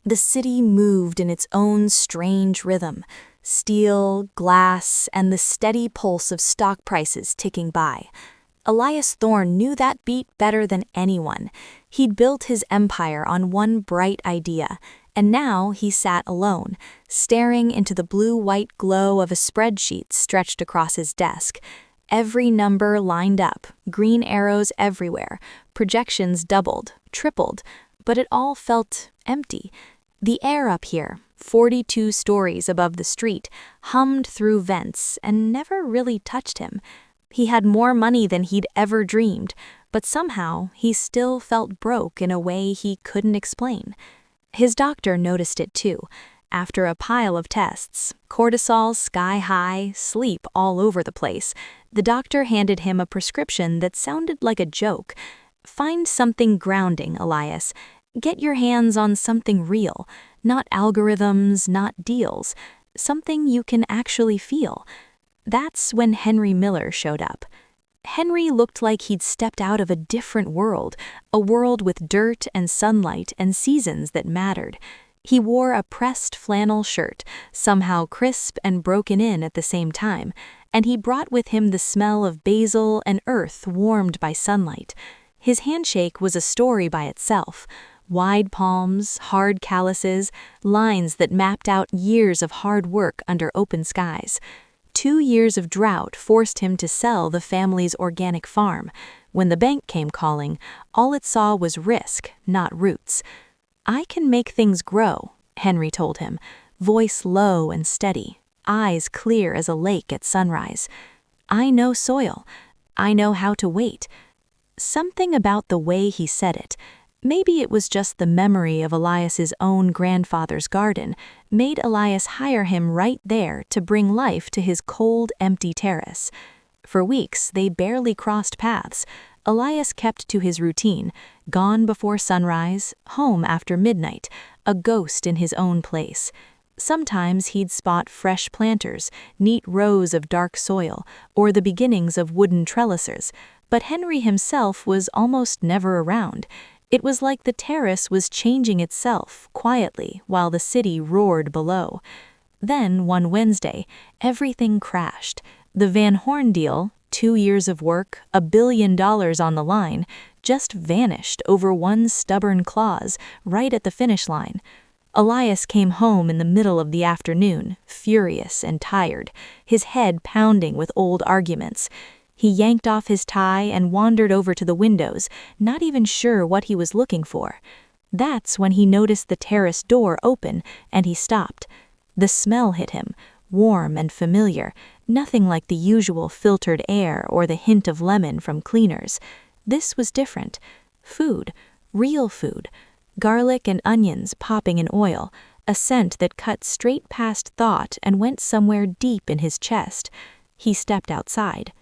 The city moved in its own strange rhythm, steel, glass, and the steady pulse of stock prices ticking by. Elias Thorne knew that beat better than anyone. He'd built his empire on one bright idea, and now he sat alone, staring into the blue-white glow of a spreadsheet stretched across his desk. Every number lined up, green arrows everywhere, projections doubled, tripled, but it all felt empty. The air up here, 42 stories above the street, hummed through vents and never really touched him. He had more money than he'd ever dreamed, but somehow he still felt broke in a way he couldn't explain. His doctor noticed it too. After a pile of tests, cortisol sky high, sleep all over the place, the doctor handed him a prescription that sounded like a joke. Find something grounding, Elias. Get your hands on something real, not algorithms, not deals, something you can actually feel. That's when Henry Miller showed up. Henry looked like he'd stepped out of a different world, a world with dirt and sunlight and seasons that mattered. He wore a pressed flannel shirt, somehow crisp and broken in at the same time, and he brought with him the smell of basil and earth warmed by sunlight. His handshake was a story by itself. Wide palms, hard calluses, lines that mapped out years of hard work under open skies. 2 years of drought forced him to sell the family's organic farm. When the bank came calling, all it saw was risk, not roots. "I can make things grow," Henry told him, voice low and steady, eyes clear as a lake at sunrise. "I know soil. I know how to wait." Something about the way he said it, maybe it was just the memory of Elias's own grandfather's garden, made Elias hire him right there to bring life to his cold, empty terrace. For weeks, they barely crossed paths. Elias kept to his routine, gone before sunrise, home after midnight, a ghost in his own place. Sometimes he'd spot fresh planters, neat rows of dark soil, or the beginnings of wooden trellises, but Henry himself was almost never around. It was like the terrace was changing itself quietly while the city roared below. Then, one Wednesday, everything crashed. The Van Horn deal, 2 years of work, $1 billion on the line, just vanished over one stubborn clause right at the finish line. Elias came home in the middle of the afternoon, furious and tired, his head pounding with old arguments. He yanked off his tie and wandered over to the windows, not even sure what he was looking for. That's when he noticed the terrace door open, and he stopped. The smell hit him, warm and familiar, nothing like the usual filtered air or the hint of lemon from cleaners. This was different. Food, real food. Garlic and onions popping in oil, a scent that cut straight past thought and went somewhere deep in his chest. He stepped outside.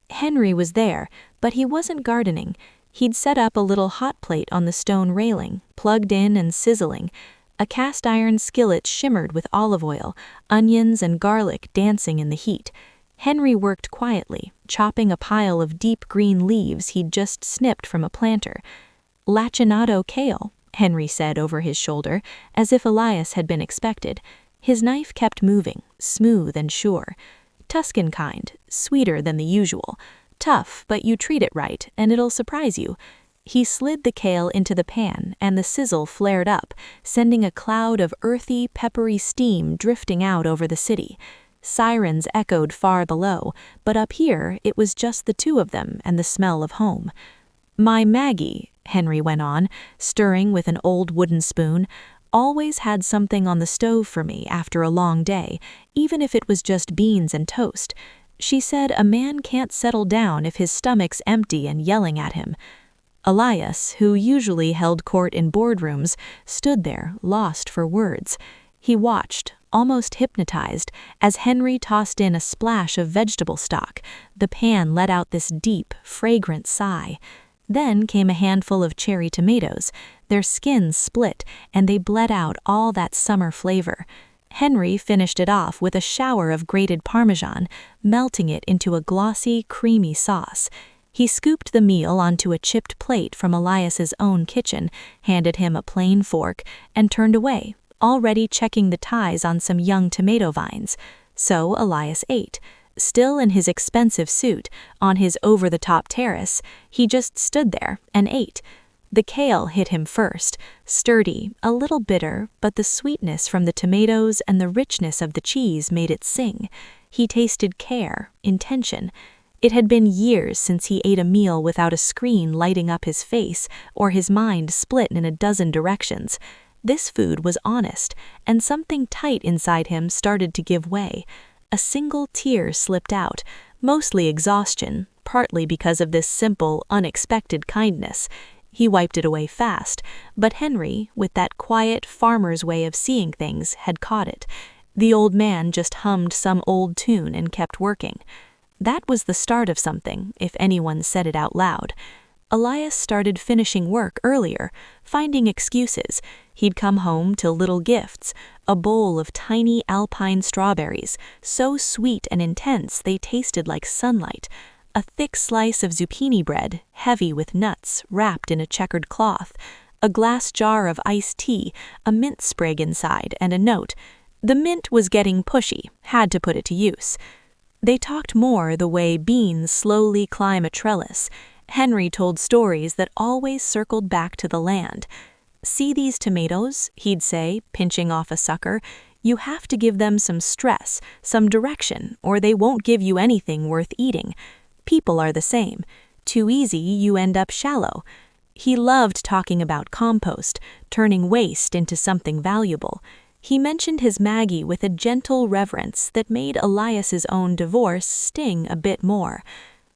Henry was there, but he wasn't gardening. He'd set up a little hot plate on the stone railing, plugged in and sizzling. A cast iron skillet shimmered with olive oil, onions and garlic dancing in the heat. Henry worked quietly, chopping a pile of deep green leaves he'd just snipped from a planter. "Lacinato kale," Henry said over his shoulder, as if Elias had been expected. His knife kept moving, smooth and sure. Tuscan kind, sweeter than the usual. Tough, but you treat it right, and it'll surprise you. He slid the kale into the pan, and the sizzle flared up, sending a cloud of earthy, peppery steam drifting out over the city. Sirens echoed far below, but up here it was just the two of them and the smell of home. "My Maggie," Henry went on, stirring with an old wooden spoon, "always had something on the stove for me after a long day, even if it was just beans and toast. She said a man can't settle down if his stomach's empty and yelling at him." Elias, who usually held court in boardrooms, stood there, lost for words. He watched, almost hypnotized, as Henry tossed in a splash of vegetable stock. The pan let out this deep, fragrant sigh. Then came a handful of cherry tomatoes. Their skins split, and they bled out all that summer flavor. Henry finished it off with a shower of grated Parmesan, melting it into a glossy, creamy sauce. He scooped the meal onto a chipped plate from Elias's own kitchen, handed him a plain fork, and turned away, already checking the ties on some young tomato vines. So Elias ate. Still in his expensive suit, on his over-the-top terrace, he just stood there and ate. The kale hit him first, sturdy, a little bitter, but the sweetness from the tomatoes and the richness of the cheese made it sing. He tasted care, intention. It had been years since he ate a meal without a screen lighting up his face or his mind split in a dozen directions. This food was honest, and something tight inside him started to give way. A single tear slipped out, mostly exhaustion, partly because of this simple, unexpected kindness. He wiped it away fast, but Henry, with that quiet farmer's way of seeing things, had caught it. The old man just hummed some old tune and kept working. That was the start of something, if anyone said it out loud. Elias started finishing work earlier, finding excuses. He'd come home to little gifts, a bowl of tiny alpine strawberries, so sweet and intense they tasted like sunlight, a thick slice of zucchini bread, heavy with nuts, wrapped in a checkered cloth, a glass jar of iced tea, a mint sprig inside, and a note. The mint was getting pushy, had to put it to use. They talked more the way beans slowly climb a trellis. Henry told stories that always circled back to the land. "See these tomatoes?" he'd say, pinching off a sucker. "You have to give them some stress, some direction, or they won't give you anything worth eating. People are the same. Too easy, you end up shallow." He loved talking about compost, turning waste into something valuable. He mentioned his Maggie with a gentle reverence that made Elias's own divorce sting a bit more.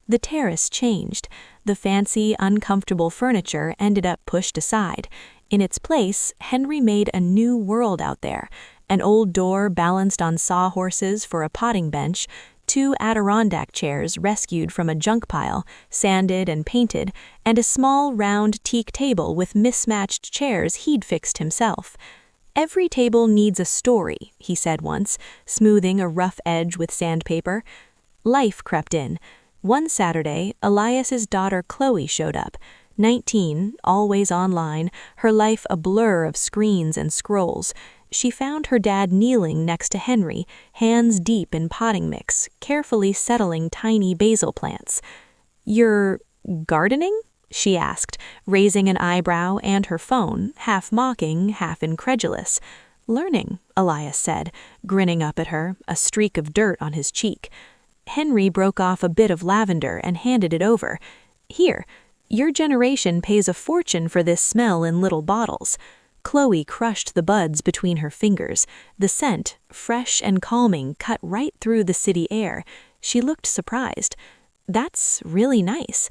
The terrace changed. The fancy, uncomfortable furniture ended up pushed aside. In its place, Henry made a new world out there. An old door balanced on sawhorses for a potting bench, 2 Adirondack chairs rescued from a junk pile, sanded and painted, and a small round teak table with mismatched chairs he'd fixed himself. "Every table needs a story," he said once, smoothing a rough edge with sandpaper. Life crept in. One Saturday, Elias's daughter Chloe showed up. 19, always online, her life a blur of screens and scrolls. She found her dad kneeling next to Henry, hands deep in potting mix, carefully settling tiny basil plants. "You're gardening?" she asked, raising an eyebrow and her phone, half mocking, half incredulous. "Learning," Elias said, grinning up at her, a streak of dirt on his cheek. Henry broke off a bit of lavender and handed it over. "Here, your generation pays a fortune for this smell in little bottles." Chloe crushed the buds between her fingers. The scent, fresh and calming, cut right through the city air. She looked surprised. "That's really nice."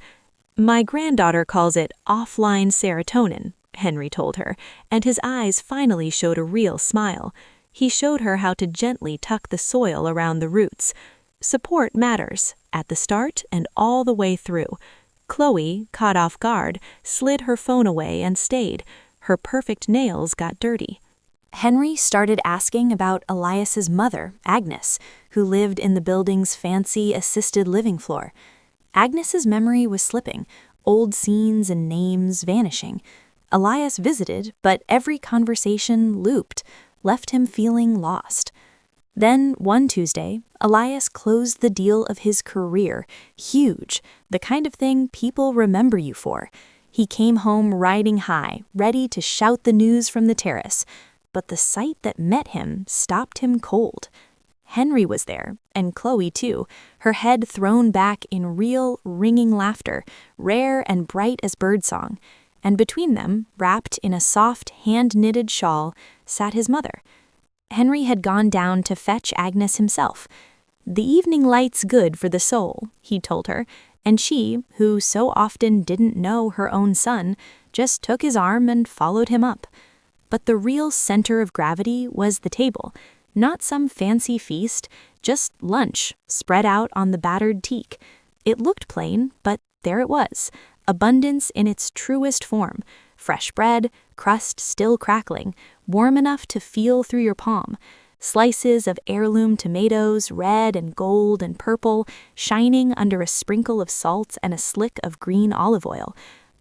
"My granddaughter calls it offline serotonin," Henry told her, and his eyes finally showed a real smile. He showed her how to gently tuck the soil around the roots. Support matters, at the start and all the way through. Chloe, caught off guard, slid her phone away and stayed. Her perfect nails got dirty. Henry started asking about Elias's mother, Agnes, who lived in the building's fancy assisted living floor. Agnes's memory was slipping, old scenes and names vanishing. Elias visited, but every conversation looped, left him feeling lost. Then, one Tuesday, Elias closed the deal of his career, huge, the kind of thing people remember you for. He came home riding high, ready to shout the news from the terrace, but the sight that met him stopped him cold. Henry was there, and Chloe too, her head thrown back in real, ringing laughter, rare and bright as birdsong. And between them, wrapped in a soft, hand-knitted shawl, sat his mother. Henry had gone down to fetch Agnes himself. "The evening light's good for the soul," he told her, and she, who so often didn't know her own son, just took his arm and followed him up. But the real center of gravity was the table, not some fancy feast, just lunch, spread out on the battered teak. It looked plain, but there it was, abundance in its truest form. Fresh bread, crust still crackling, warm enough to feel through your palm. slices of heirloom tomatoes, red and gold and purple, shining under a sprinkle of salt and a slick of green olive oil,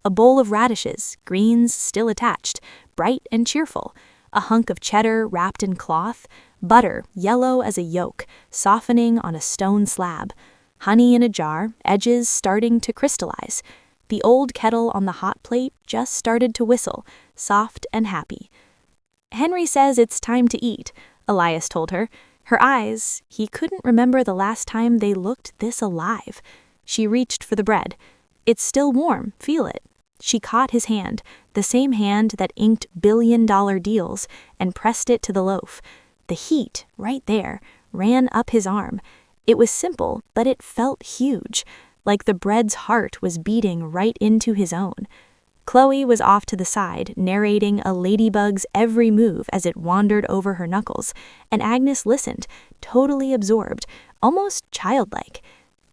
a bowl of radishes, greens still attached, bright and cheerful, a hunk of cheddar wrapped in cloth, butter yellow as a yolk, softening on a stone slab, honey in a jar, edges starting to crystallize. The old kettle on the hot plate just started to whistle, soft and happy. "Henry says it's time to eat," Elias told her. Her eyes, he couldn't remember the last time they looked this alive. She reached for the bread. "It's still warm, feel it." She caught his hand, the same hand that inked billion-dollar deals, and pressed it to the loaf. The heat, right there, ran up his arm. It was simple, but it felt huge, like the bread's heart was beating right into his own. Chloe was off to the side, narrating a ladybug's every move as it wandered over her knuckles, and Agnes listened, totally absorbed, almost childlike.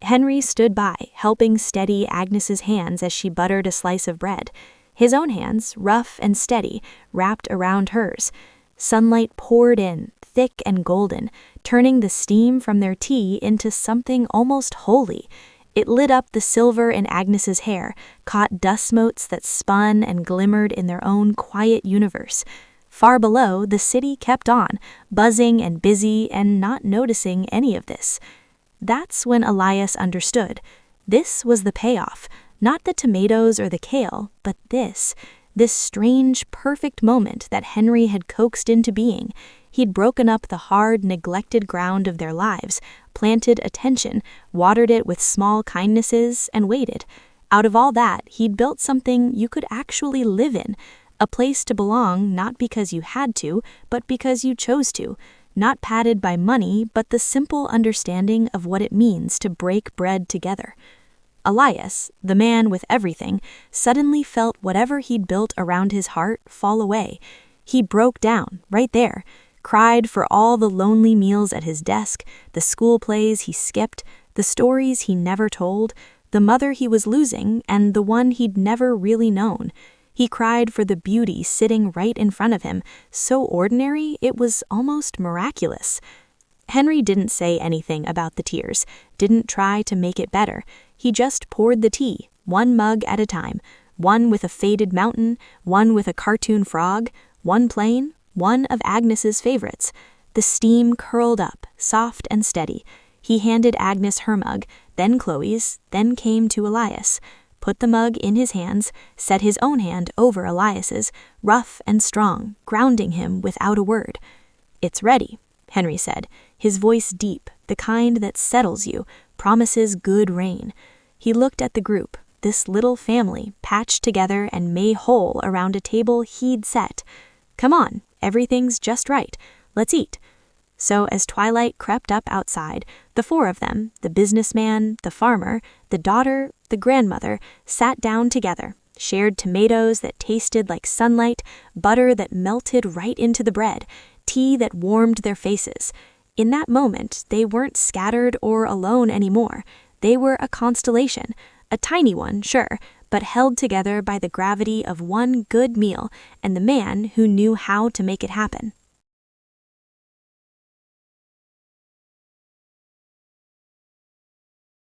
Henry stood by, helping steady Agnes's hands as she buttered a slice of bread. His own hands, rough and steady, wrapped around hers. Sunlight poured in, thick and golden, turning the steam from their tea into something almost holy. It lit up the silver in Agnes's hair, caught dust motes that spun and glimmered in their own quiet universe. Far below, the city kept on, buzzing and busy and not noticing any of this. That's when Elias understood. This was the payoff, not the tomatoes or the kale, but this strange, perfect moment that Henry had coaxed into being. He'd broken up the hard, neglected ground of their lives, planted attention, watered it with small kindnesses, and waited. Out of all that, he'd built something you could actually live in, a place to belong not because you had to, but because you chose to. Not padded by money, but the simple understanding of what it means to break bread together. Elias, the man with everything, suddenly felt whatever he'd built around his heart fall away. He broke down, right there, cried for all the lonely meals at his desk, the school plays he skipped, the stories he never told, the mother he was losing, and the one he'd never really known. He cried for the beauty sitting right in front of him, so ordinary it was almost miraculous. Henry didn't say anything about the tears, didn't try to make it better. He just poured the tea, one mug at a time, one with a faded mountain, one with a cartoon frog, one plain, one of Agnes's favorites. The steam curled up, soft and steady. He handed Agnes her mug, then Chloe's, then came to Elias. Put the mug in his hands, set his own hand over Elias's, rough and strong, grounding him without a word. "It's ready," Henry said, his voice deep, the kind that settles you, promises good rain. He looked at the group, this little family, patched together and made whole around a table he'd set. "Come on, everything's just right. Let's eat." So as twilight crept up outside, the four of them, the businessman, the farmer, the daughter, the grandmother, sat down together, shared tomatoes that tasted like sunlight, butter that melted right into the bread, tea that warmed their faces. In that moment, they weren't scattered or alone anymore. They were a constellation, a tiny one, sure, but held together by the gravity of one good meal and the man who knew how to make it happen.